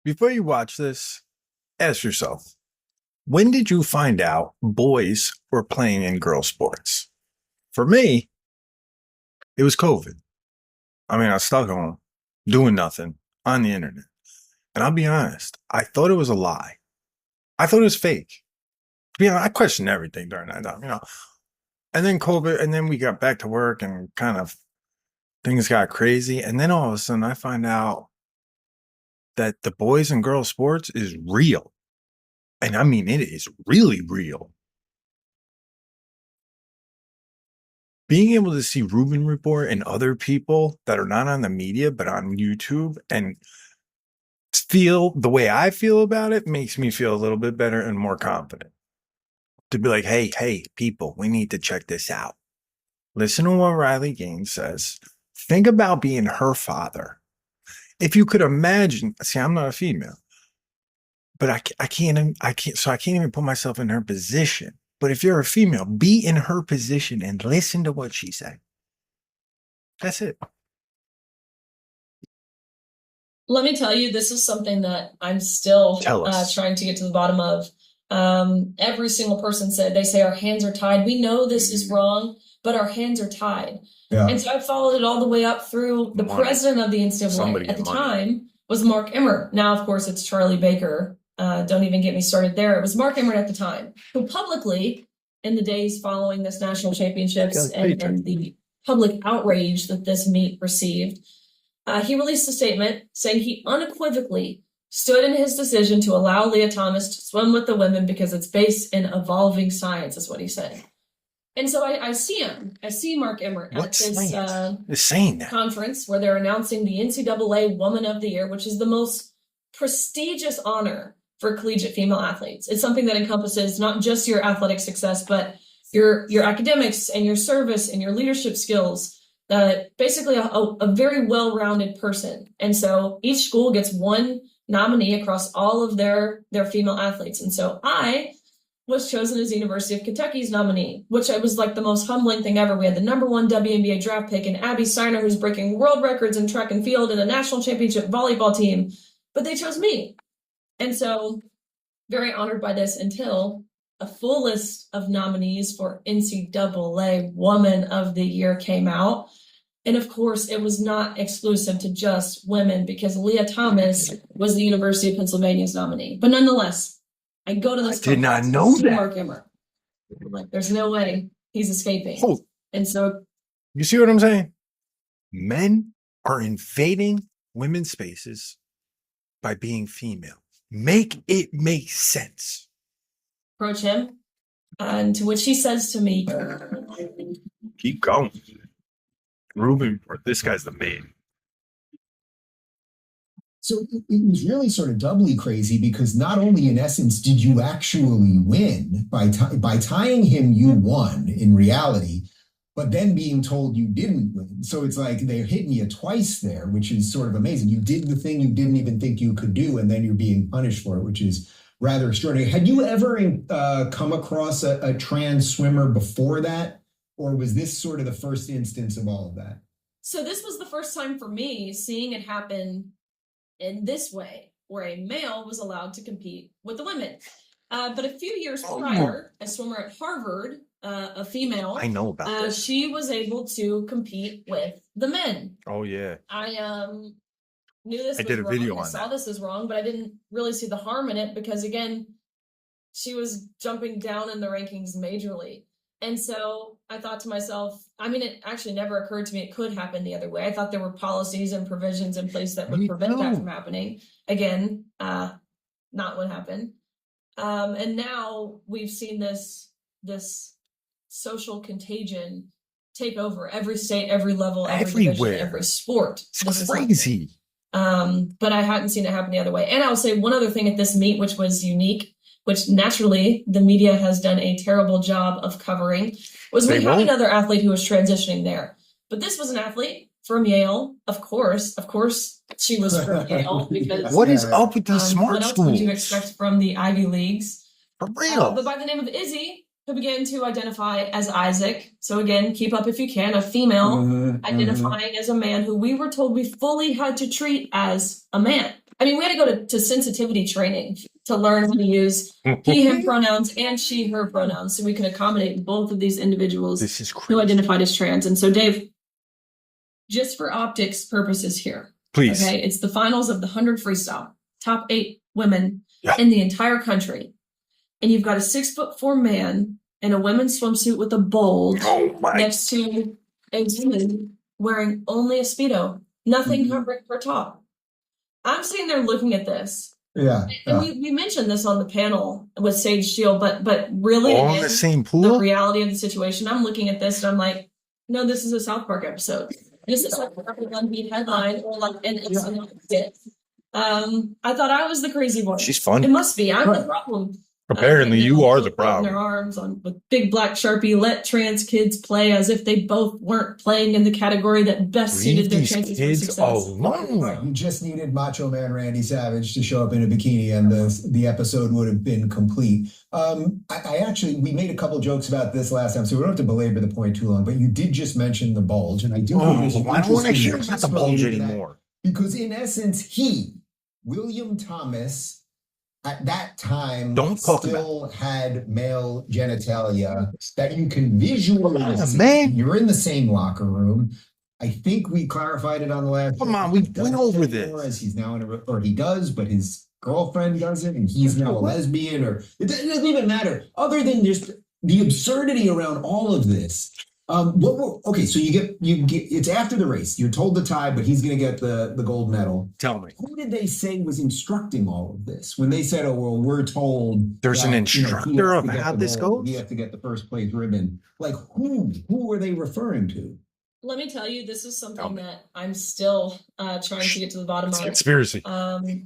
Before you watch this, ask yourself, when did you find out boys were playing in girl sports? For me, it was COVID. I mean, I was stuck home doing nothing on the internet. And I'll be honest, I thought it was a lie. I thought it was fake. To be honest, I questioned everything during that time. And then COVID, and then we got back to work and kind of things got crazy. And then all of a sudden I find out that the boys and girls sports is real. And I mean, it is really real. Being able to see Rubin Report and other people that are not on the media, but on YouTube and feel the way I feel about it makes me feel a little bit better and more confident. To be like, hey, people, we need to check this out. Listen to what Riley Gaines says. Think about being her father. If you could imagine, see, I'm not a female, but I can't even put myself in her position. But if you're a female, be in her position and listen to what she said. That's it. Let me tell you, this is something that I'm still trying to get to the bottom of. Every single person said, they say our hands are tied. We know this is wrong, but our hands are tied. Yeah. And so I followed it all the way up through the president of the NCAA at the time was Mark Emmert. Now, of course, it's Charlie Baker. Don't even get me started there. It was Mark Emmert at the time, who publicly, in the days following this national championships and the public outrage that this meet received, he released a statement saying he unequivocally stood in his decision to allow Leah Thomas to swim with the women because it's based in evolving science, is what he said. And so I see him. I see Mark Emmert at this conference where they're announcing the NCAA Woman of the Year, which is the most prestigious honor for collegiate female athletes. It's something that encompasses not just your athletic success, but your academics and your service and your leadership skills. Basically a very well-rounded person. And so each school gets one nominee across all of their female athletes. And so I was chosen as the University of Kentucky's nominee, which was like the most humbling thing ever. We had the #1 WNBA draft pick and Abby Steiner, who's breaking world records in track and field and a national championship volleyball team, but they chose me. And so very honored by this until a full list of nominees for NCAA Woman of the Year came out. And of course, it was not exclusive to just women because Leah Thomas was the University of Pennsylvania's nominee. But nonetheless, I go to this. I did not know that. Mark Emmert. I'm like, there's no way he's escaping. Oh. And so. You see what I'm saying? Men are invading women's spaces by being female. Make it make sense. Approach him. And to which he says to me. Keep going. Rubin Report, this guy's the man. So it was really sort of doubly crazy because not only in essence did you actually win by tying him, you won in reality, but then being told you didn't win. So it's like they're hitting you twice there, which is sort of amazing. You did the thing you didn't even think you could do, and then you're being punished for it, which is rather extraordinary. Had you ever come across a trans swimmer before that? Or was this sort of the first instance of all of that? So this was the first time for me seeing it happen in this way, where a male was allowed to compete with the women. But a few years prior, a swimmer at Harvard, a female, I know about this. She was able to compete with the men. Oh yeah. I knew this. I did a video on that. I saw this as wrong, but I didn't really see the harm in it because again, she was jumping down in the rankings majorly. And so I thought to myself, I mean, it actually never occurred to me it could happen the other way. I thought there were policies and provisions in place that would prevent that from happening. Again, not what happened. And now we've seen this social contagion take over every state, every level, every division, every sport. It's crazy. But I hadn't seen it happen the other way. And I'll say one other thing at this meet, which was unique, which naturally the media has done a terrible job of covering, was we had another athlete who was transitioning there. But this was an athlete from Yale, of course she was from Yale. Because what is up with these smart schools? What else would you expect from the Ivy Leagues? For real. But by the name of Izzy, who began to identify as Isaac. So again, keep up if you can, a female identifying as a man who we were told we fully had to treat as a man. I mean, we had to go to sensitivity training to learn how to use he, him pronouns and she, her pronouns so we can accommodate both of these individuals who identified as trans. And so, Dave, just for optics purposes here, please. Okay, it's the finals of the 100 freestyle, top 8 women in the entire country. And you've got a 6'4" man in a women's swimsuit with a bulge next to a woman wearing only a Speedo, nothing covering her top. I'm sitting there looking at this. Yeah. And we mentioned this on the panel with Sage Steele, but really all in the same pool. The reality of the situation. I'm looking at this and I'm like, no, this is a South Park episode. This is like a one-beat headline or like an it. I thought I was the crazy one. She's fun. It must be. I'm the problem. Apparently, you are the problem. Their arms on with big black Sharpie. Let trans kids play as if they both weren't playing in the category that best suited their chances for success. You just needed Macho Man Randy Savage to show up in a bikini, and the episode would have been complete. I actually, we made a couple jokes about this last time, so we don't have to belabor the point too long. But you did just mention the bulge, and I do. I don't want to hear about the bulge anymore. Because in essence, William Thomas, at that time, still had male genitalia that you can visualize. You're in the same locker room. I think we clarified it on the last. Come on, we went over this. As he's now or he does, but his girlfriend doesn't, and he's now a lesbian, or it doesn't even matter. Other than just the absurdity around all of this. Okay, so you get it's after the race. You're told the tie, but he's going to get the gold medal. Tell me, who did they say was instructing all of this when they said, "Oh, well, we're told there's an instructor of how this goes. You have to get the first place ribbon." Like who were they referring to? Let me tell you, this is something that I'm still trying to get to the bottom of. Conspiracy.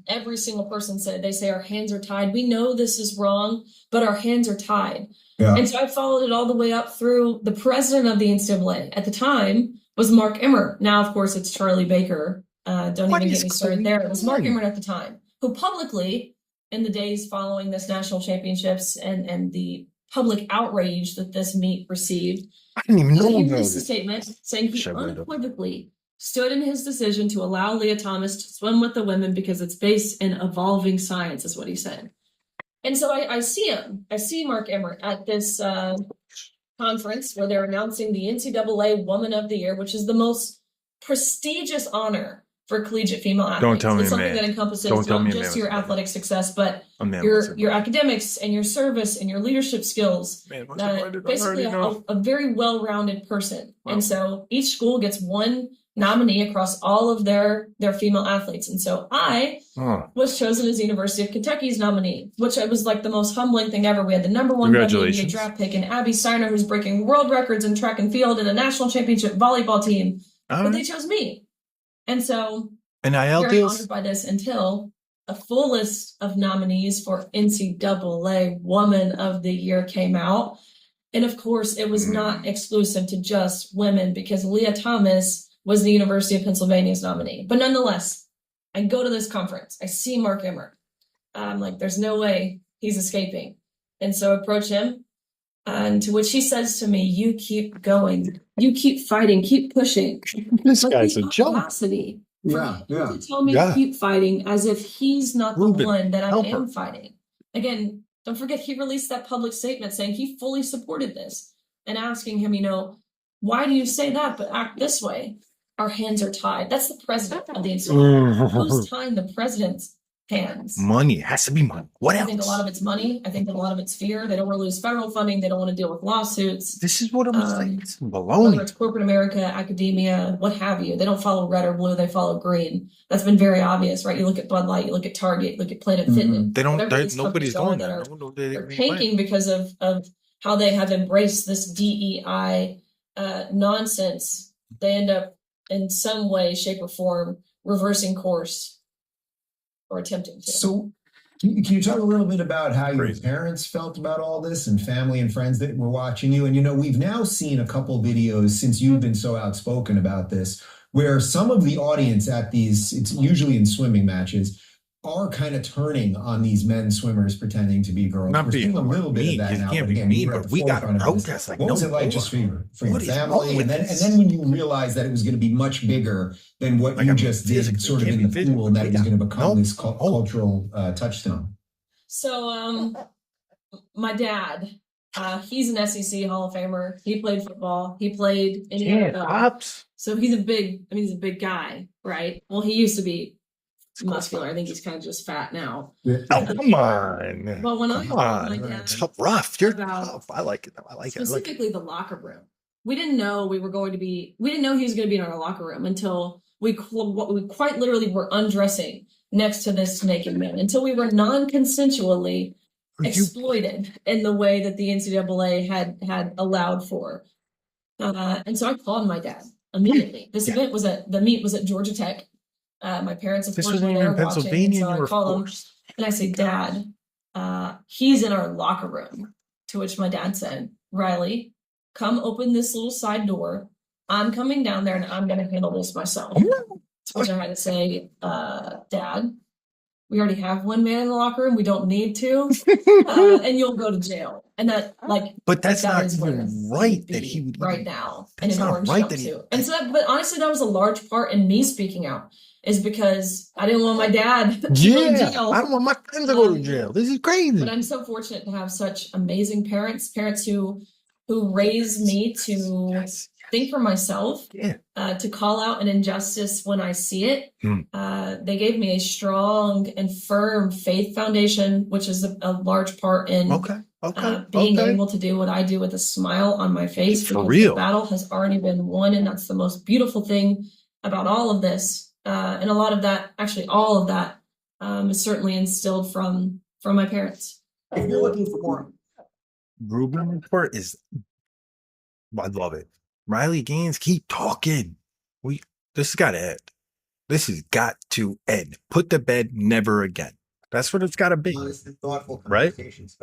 Every single person said, they say our hands are tied. We know this is wrong, but our hands are tied. Yeah. And so I followed it all the way up through the president of the NCAA at the time was Mark Emmert. Now, of course, it's Charlie Baker. Don't even get me started there. It was Mark Emmert at the time, who publicly, in the days following this national championships and the public outrage that this meet received, I didn't even know he released a statement saying he unequivocally stood in his decision to allow Leah Thomas to swim with the women because it's based in evolving science, is what he said. And so I see him. I see Mark Emmert at this conference where they're announcing the NCAA Woman of the Year, which is the most prestigious honor for collegiate female athletes. Don't tell me, it's something that encompasses not just your athletic success, but your academics and your service and your leadership skills. Basically, a very well-rounded person. Wow. And so each school gets one nominee across all of their female athletes. And so I was chosen as the University of Kentucky's nominee, which was like the most humbling thing ever. We had the number 1 WNBA draft pick and Abby Steiner, who's breaking world records in track and field and a national championship volleyball team. But they chose me. And so very honored by this until a full list of nominees for NCAA Woman of the Year came out. And of course, it was not exclusive to just women because Leah Thomas was the University of Pennsylvania's nominee. But nonetheless, I go to this conference. I see Mark Emmert. I'm like, there's no way he's escaping. And so I approach him, and to which he says to me, you keep going. You keep fighting. Keep pushing. This guy's a joke. Yeah. To tell me to keep fighting as if he's not the one that I am fighting. Again, don't forget he released that public statement saying he fully supported this and asking him, why do you say that but act this way? Our hands are tied. That's the president of the institute. Who's tying the president's hands? Money. It has to be money. What else? I think a lot of it's money. I think that a lot of it's fear. They don't want to lose federal funding. They don't want to deal with lawsuits. This is what I'm saying. It's baloney. Whether it's corporate America, academia, what have you. They don't follow red or blue. They follow green. That's been very obvious, right? You look at Bud Light, you look at Target, you look at Planet Fitness. They don't. Nobody's going there. They're tanking because of how they have embraced this DEI nonsense. They end up in some way, shape, or form reversing course or attempting to. So can you talk a little bit about how your parents felt about all this and family and friends that were watching you? And, we've now seen a couple videos since you've been so outspoken about this, where some of the audience at these, it's usually in swimming matches, are kind of turning on these men swimmers pretending to be girls. Not We're seeing being a little bit of that now. Can't But be again, mean, you're at but the we got forefront of this. protests like What was no it like just for your What is wrong family? with And this? then when you realized that it was going to be much bigger than what you just did, sort of in the pool, and that it was going to become this cultural touchstone. So, my dad, he's an SEC Hall of Famer. He played football. He played in the NFL. So he's a big guy, right? Well, he used to be muscular. I think he's kind of just fat now. Oh, come on. But when Come on. It's rough. You're tough. I like it. I like it. Specifically the locker room. We didn't know he was going to be in our locker room until we quite literally were undressing next to this naked man, until we were non-consensually exploited in the way that the NCAA had allowed for. And so I called my dad immediately. This event was the meet was at Georgia Tech. My parents, of course, were there watching. So I call him and I say, Dad, he's in our locker room. To which my dad said, Riley, come open this little side door. I'm coming down there and I'm going to handle this myself. To which I had to say, Dad, we already have one man in the locker room. We don't need to. And you'll go to jail. And that, but that's not even right that he would right now. And in orange jumpsuit. And so but honestly, that was a large part in me speaking out, is because I didn't want my dad to go to jail. I don't want my friends to go to jail. This is crazy. But I'm so fortunate to have such amazing parents who raised me to think for myself, to call out an injustice when I see it. They gave me a strong and firm faith foundation, which is a large part in being able to do what I do with a smile on my face. For real. The battle has already been won, and that's the most beautiful thing about all of this. And a lot of that, actually all of that, is certainly instilled from my parents. If you're looking for more, Rubin Report I love it. Riley Gaines, keep talking. This has got to end. This has got to end. Put to bed, never again. That's what it's got to be. thoughtful right? conversations.